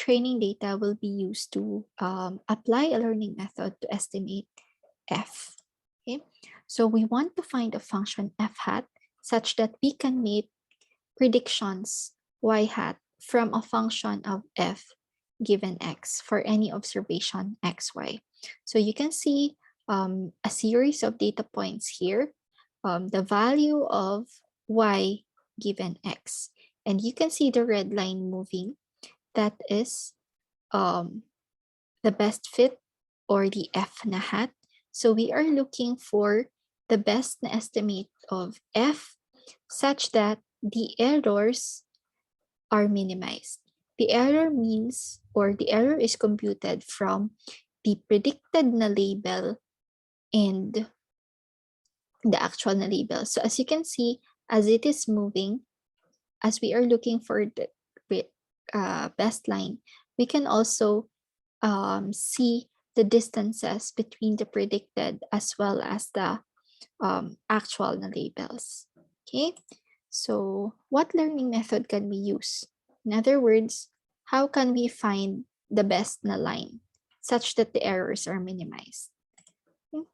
training data will be used to apply a learning method to estimate f. Okay, so we want to find a function f hat such that we can make predictions y hat from a function of f given x for any observation xy. So you can see a series of data points here, the value of y given x, and you can see the red line moving. That is the best fit or the f na hat. So we are looking for the best na estimate of f such that the errors are minimized. The error means, or the error is computed from the predicted na label and the actual na label. So as you can see, as it is moving, as we are looking for the best line, we can also see the distances between the predicted as well as the actual na labels. Okay, so what learning method can we use? In other words, how can we find the best na line such that the errors are minimized? Okay.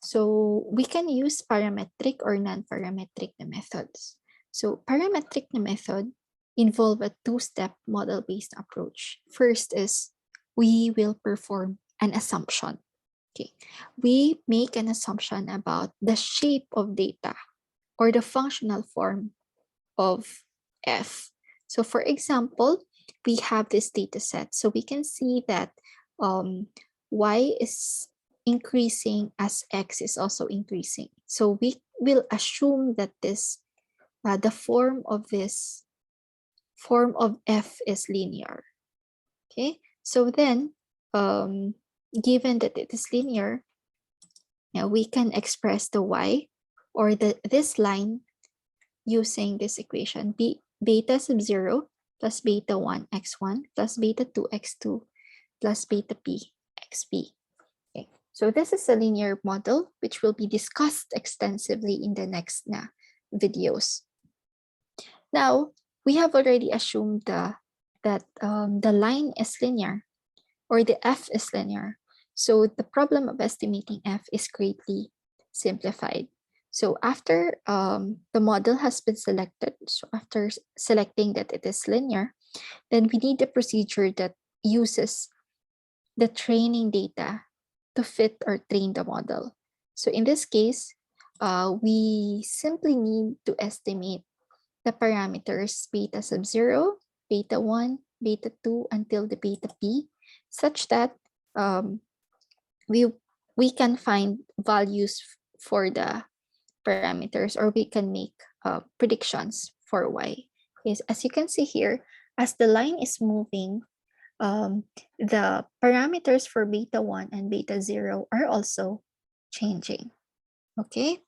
So we can use parametric or non-parametric na methods. So parametric na method involve a two-step model-based approach. First is we will perform an assumption. Okay, we make an assumption about the shape of data or the functional form of f. So for example, we have this data set. So we can see that y is increasing as x is also increasing. So we will assume that this the form of f is linear. Okay, so then given that it is linear, now we can express the y or this line using this equation: beta sub 0 plus beta 1 x1 plus beta 2 x2 plus beta p xp. Okay, so this is a linear model which will be discussed extensively in the next videos. Now we have already assumed that the line is linear or the f is linear. So the problem of estimating f is greatly simplified. So after the model has been selected, so after selecting that it is linear, then we need a procedure that uses the training data to fit or train the model. So in this case, we simply need to estimate the parameters beta sub 0, beta 1, beta 2 until the beta p, such that we can find values for the parameters, or we can make predictions for y. Yes, as you can see here, as the line is moving, the parameters for beta 1 and beta 0 are also changing. Okay,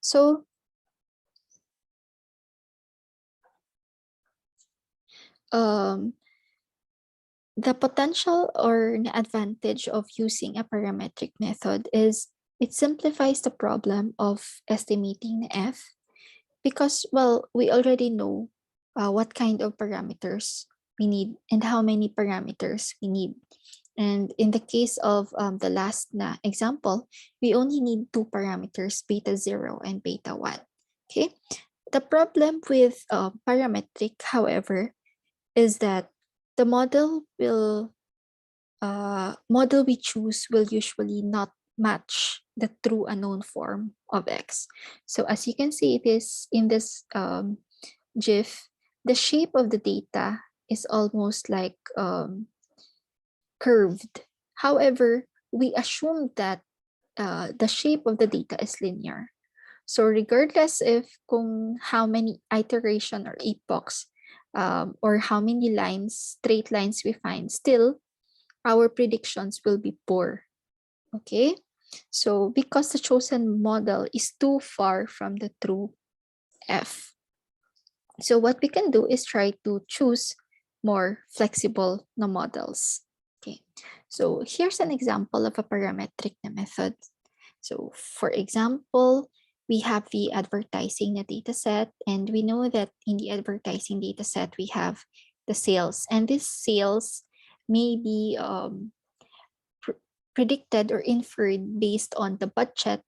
so the potential or the advantage of using a parametric method is it simplifies the problem of estimating the f, because, well, we already know what kind of parameters we need and how many parameters we need. And in the case of the last example, we only need two parameters, beta 0 and beta 1. Okay, the problem with parametric, however, is that the model we choose will usually not match the true unknown form of x. So as you can see, it is in this GIF, the shape of the data is almost like curved. However, we assume that the shape of the data is linear. So regardless if how many iteration or epochs or how many straight lines we find, still our predictions will be poor. Okay, so because the chosen model is too far from the true f. So what we can do is try to choose more flexible models. Okay, so here's an example of a parametric method. So for example, we have the advertising data set, and we know that in the advertising data set, we have the sales, and these sales may be predicted or inferred based on the budget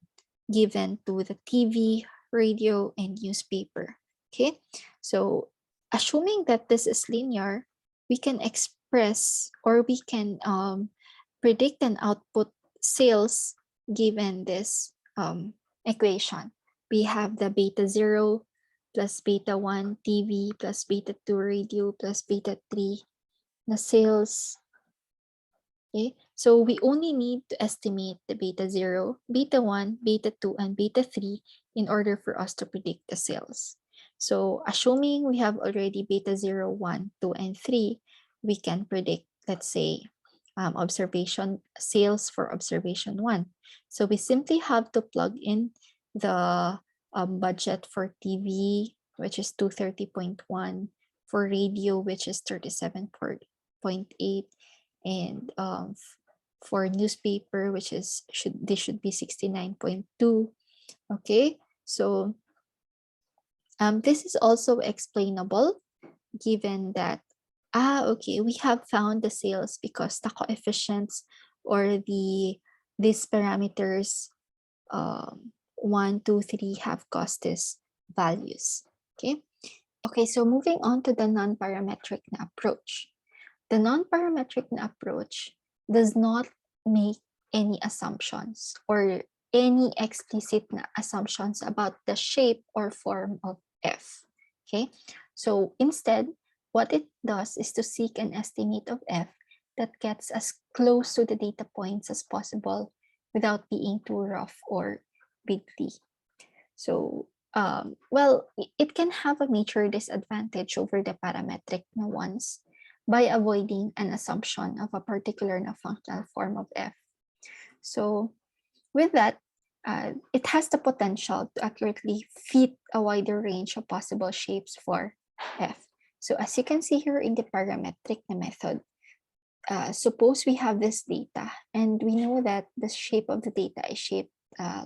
given to the TV, radio, and newspaper. Okay, so assuming that this is linear, we can express or we can predict and output sales given this equation. We have the beta 0 plus beta 1 TV plus beta 2 radio plus beta 3 the sales. Okay, so we only need to estimate the beta 0, beta 1, beta 2, and beta 3 in order for us to predict the sales. So assuming we have already beta 0, 1, 2, and 3, we can predict, let's say, observation sales for observation 1. So we simply have to plug in the budget for TV, which is 230.1, for radio, which is 37.8, and for newspaper, which is this should be 69.2. Okay, so this is also explainable given that okay, we have found the sales because the coefficients or these parameters 1, 2, 3 have Costis values. Okay, so moving on to the non-parametric approach. The non-parametric approach does not make any assumptions or any explicit assumptions about the shape or form of f. Okay, so instead, what it does is to seek an estimate of f that gets as close to the data points as possible without being too rough or bigly. So, well, it can have a major disadvantage over the parametric ones by avoiding an assumption of a particular functional form of f. So with that, it has the potential to accurately fit a wider range of possible shapes for f. So as you can see here in the parametric method, suppose we have this data and we know that the shape of the data is shaped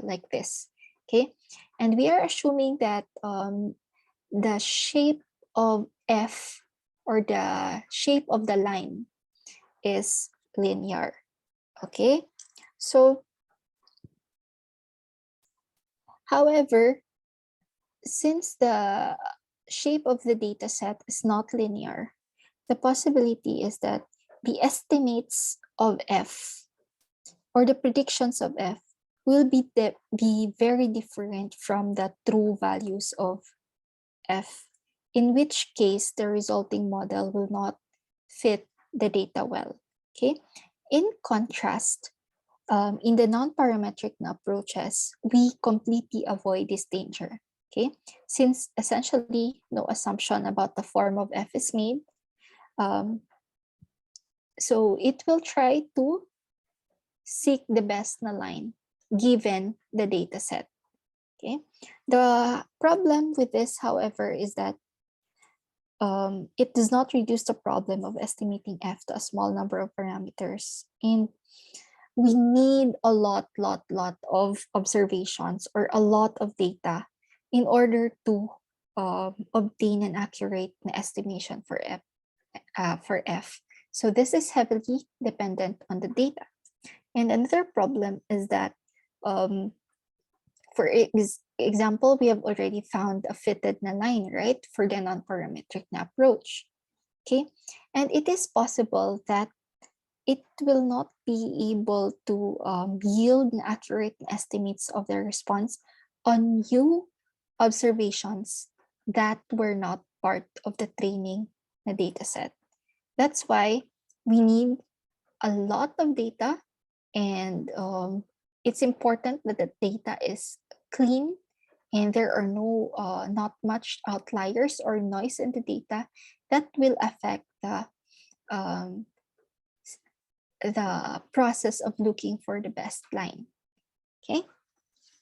like this. Okay, and we are assuming that the shape of f or the shape of the line is linear. Okay, so however, since the shape of the data set is not linear, the possibility is that the estimates of f or the predictions of f will be very different from the true values of f, in which case the resulting model will not fit the data well. Okay, in contrast, in the non-parametric approaches, we completely avoid this danger. Okay, since essentially no assumption about the form of f is made, so it will try to seek the best na line given the data set. Okay, the problem with this, however, is that it does not reduce the problem of estimating f to a small number of parameters, and we need a lot of observations or a lot of data in order to obtain an accurate estimation for f. So this is heavily dependent on the data. And another problem is that, for example, we have already found a fitted line, right, for the non-parametric approach. Okay, and it is possible that it will not be able to yield accurate estimates of the response on new observations that were not part of the training data set. That's why we need a lot of data, and it's important that the data is clean and there are no not much outliers or noise in the data that will affect the process of looking for the best line. Okay,